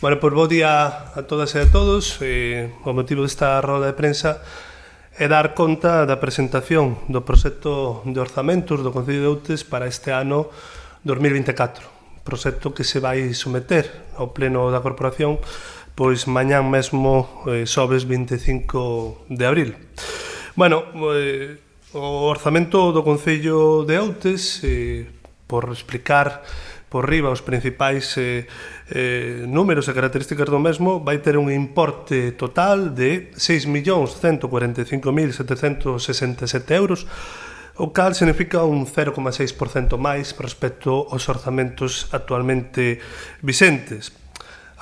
Bueno, pois bo día a todas e a todos. O motivo desta roda de prensa é dar conta da presentación do proxecto de orzamentos do Concello de Outes para este ano 2024. Proxecto que se vai someter ao pleno da corporación pois mañán mesmo, sobres 25 de abril. Bueno, o orzamento do Concello de Outes, por explicar por riba os principais números e características do mesmo, vai ter un importe total de 6.145.767 euros, o cal significa un 0,6% máis respecto aos orzamentos actualmente vicentes.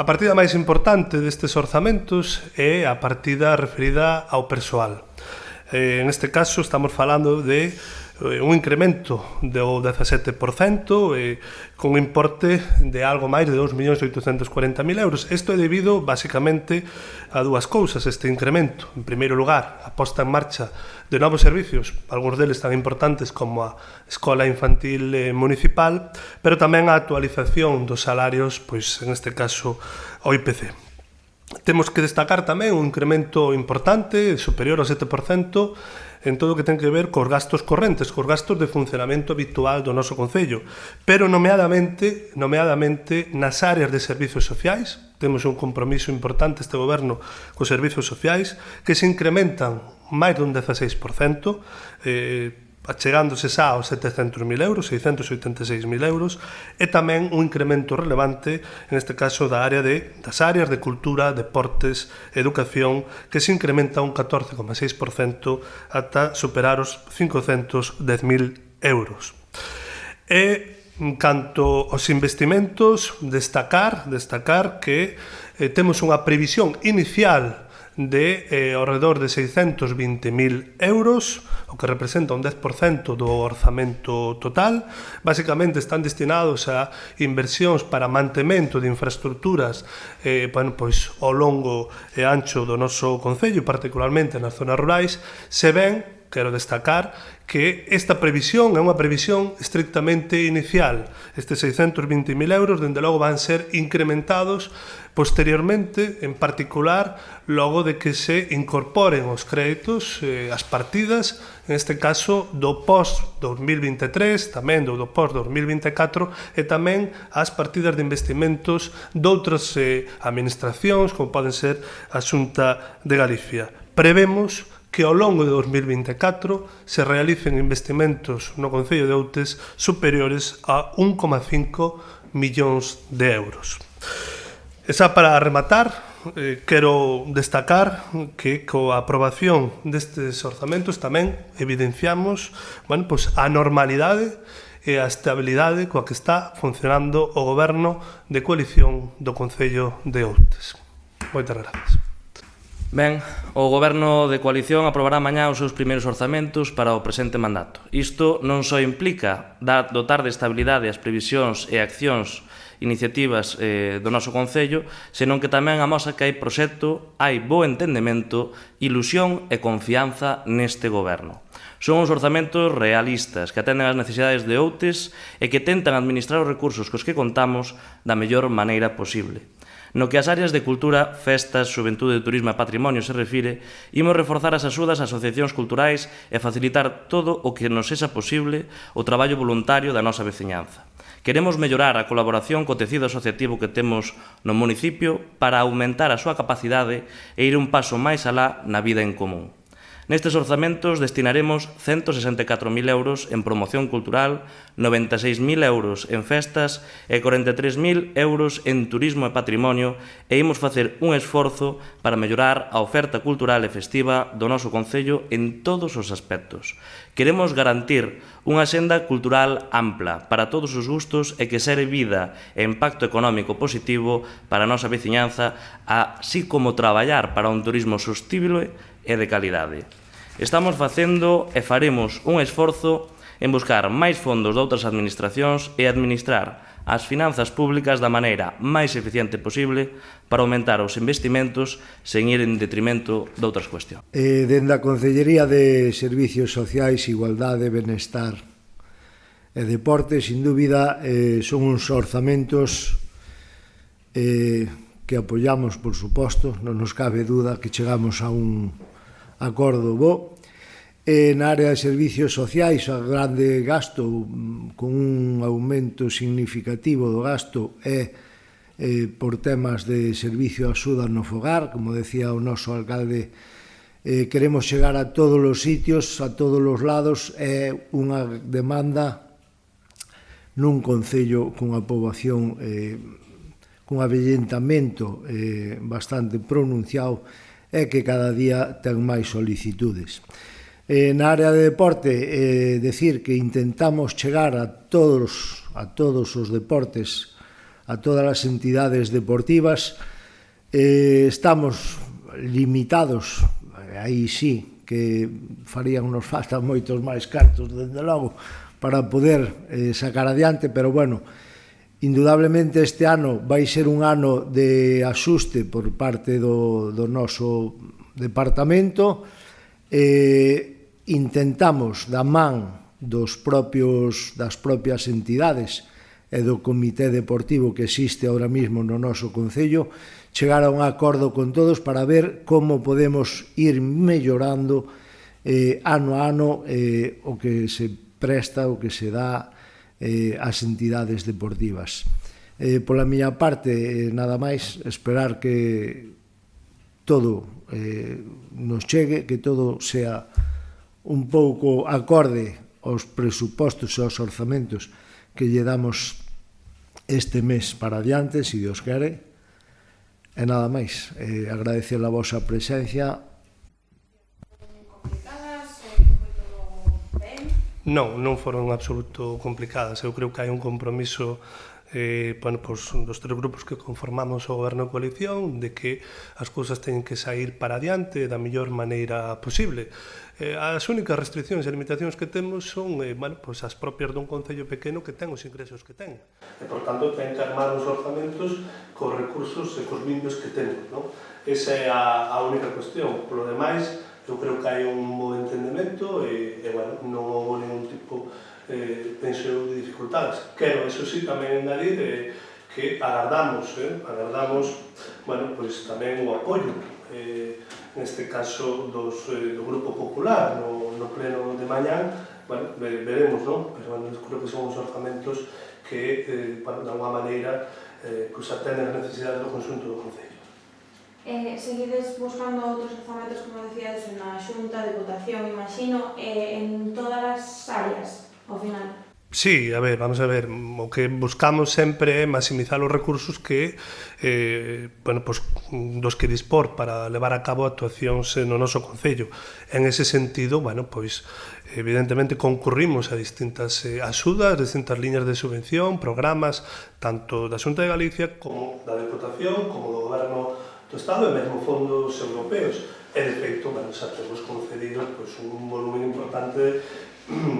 A partida máis importante destes orzamentos é a partida referida ao persoal. En este caso estamos falando de un incremento do 17%, con un importe de algo máis de 2.840.000 euros. Isto é debido, basicamente, a dúas cousas, este incremento. En primeiro lugar, a posta en marcha de novos servicios, algúns deles tan importantes como a Escola Infantil Municipal, pero tamén a actualización dos salarios, pois, en este caso, ao IPC. Temos que destacar tamén un incremento importante, superior ao 7%, en todo o que ten que ver cos gastos correntes, cos gastos de funcionamento habitual do noso Concello, pero nomeadamente nas áreas de servicios sociais. Temos un compromiso importante este goberno cos servicios sociais que se incrementan máis dun 16%, achegándose xa aos 700.000 euros, 686.000 euros, e tamén un incremento relevante, en este caso, das áreas de cultura, deportes, educación, que se incrementa un 14,6% ata superar os 510.000 euros. E, en canto aos investimentos, destacar que temos unha previsión inicial de ao redor de 620.000 euros, o que representa un 10% do orzamento total. Basicamente están destinados a inversións para mantemento de infraestructuras pois, ao longo e ancho do noso Concello, particularmente nas zonas rurais. Se ben, quero destacar que esta previsión é unha previsión estrictamente inicial. Estes 620.000 euros, dende logo, van ser incrementados posteriormente, en particular, logo de que se incorporen os créditos, as partidas, en este caso, do post-2023, tamén do post-2024, e tamén as partidas de investimentos doutras administracións, como poden ser a Xunta de Galicia. Prevemos que ao longo de 2024 se realicen investimentos no Concello de Outes superiores a 1,5 millóns de euros. E xa para rematar, quero destacar que coa aprobación destes orzamentos tamén evidenciamos a normalidade e a estabilidade coa que está funcionando o goberno de coalición do Concello de Outes. Moitas gracias. Ben, o Goberno de coalición aprobará mañá os seus primeiros orzamentos para o presente mandato. Isto non só implica dotar de estabilidade as previsións e accións iniciativas do noso Concello, senón que tamén amosa que hai proxecto, hai bo entendemento, ilusión e confianza neste Goberno. Son uns orzamentos realistas que atenden as necesidades de Outes e que tentan administrar os recursos cos que contamos da mellor maneira posible. No que as áreas de cultura, festas, xuventude, turismo e patrimonio se refire, imos reforzar as axudas ás asociacións culturais e facilitar todo o que nos sexa posible o traballo voluntario da nosa veciñanza. Queremos mellorar a colaboración co tecido asociativo que temos no municipio para aumentar a súa capacidade e ir un paso máis alá na vida en común. Nestes orzamentos destinaremos 164.000 euros en promoción cultural, 96.000 euros en festas e 43.000 euros en turismo e patrimonio, e imos facer un esforzo para mellorar a oferta cultural e festiva do noso Concello en todos os aspectos. Queremos garantir unha senda cultural ampla para todos os gustos e que xere vida e impacto económico positivo para a nosa veciñanza, así como traballar para un turismo sostible e de calidade. Estamos facendo e faremos un esforzo en buscar máis fondos de outras administracións e administrar as finanzas públicas da maneira máis eficiente posible para aumentar os investimentos sen ir en detrimento de outras cuestións. Dende a Concellería de Servicios Sociais, Igualdade, Benestar e Deporte, sin dúbida, son uns orzamentos que apoiamos, por suposto, non nos cabe duda que chegamos a un acordo bo. Na área de servicios sociais, o grande gasto, con un aumento significativo do gasto, é por temas de servicio de axuda no fogar. Como decía o noso alcalde, queremos chegar a todos os sitios, a todos os lados. É unha demanda nun concello cunha poboación, cun avellentamento bastante pronunciado, e que cada día ten máis solicitudes. Na área de deporte, decir que intentamos chegar a todos os deportes, a todas as entidades deportivas. Estamos limitados, aí sí, que farían nos falta moitos máis cartos, desde logo, para poder sacar adiante, pero bueno, indudablemente este ano vai ser un ano de axuste por parte do noso departamento. Intentamos, da man das propias entidades e do comité deportivo que existe ahora mismo no noso concello, chegar a un acordo con todos para ver como podemos ir mellorando ano a ano o que se presta, o que se dá ás entidades deportivas. Pola miña parte, nada máis, esperar que todo nos chegue, que todo sea un pouco acorde aos presupostos e aos orzamentos que lle damos este mes para adiante, se Dios quere. E nada máis, agradecer a vosa presencia. Non foron absoluto complicadas. Eu creo que hai un compromiso dos tres grupos que conformamos o goberno de coalición, de que as cousas teñen que sair para adiante da mellor maneira posible. As únicas restriccións e limitacións que temos son as propias dun concello pequeno que ten os ingresos que ten. E, por tanto, ten que armar os orzamentos cos recursos e cos vimbios que temos, non? Esa é a única cuestión. Por lo demais, eu creo que hai un bo entendemento e non houve ningún tipo, penso eu, de dificultades. Quero, eso sí, tamén engadir que agardamos tamén o apoio, neste caso do Grupo Popular, no pleno de mañán. Veremos, non? Pero creo que son os orzamentos que, de alguma maneira, atenden as necesidades do conxunto do concello. Seguides buscando outros orzamentos, como decíades, na xunta de votación, imagino, en todas as áreas, ao final? Sí, vamos a ver, o que buscamos sempre é maximizar os recursos que dos que dispor para levar a cabo actuacións no noso concello. En ese sentido, evidentemente concurrimos a distintas axudas, distintas liñas de subvención, programas, tanto da Xunta de Galicia como da Deputación, como do Goberno do Estado e mesmo fondos europeos. E, de feito, xa temos concedidos un volumen importante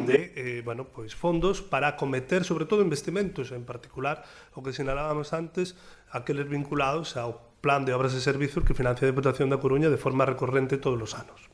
de fondos para acometer, sobre todo, investimentos, en particular, o que sinalábamos antes, aqueles vinculados ao Plan de Obras e Servizos que financia a Deputación da Coruña de forma recorrente todos os anos.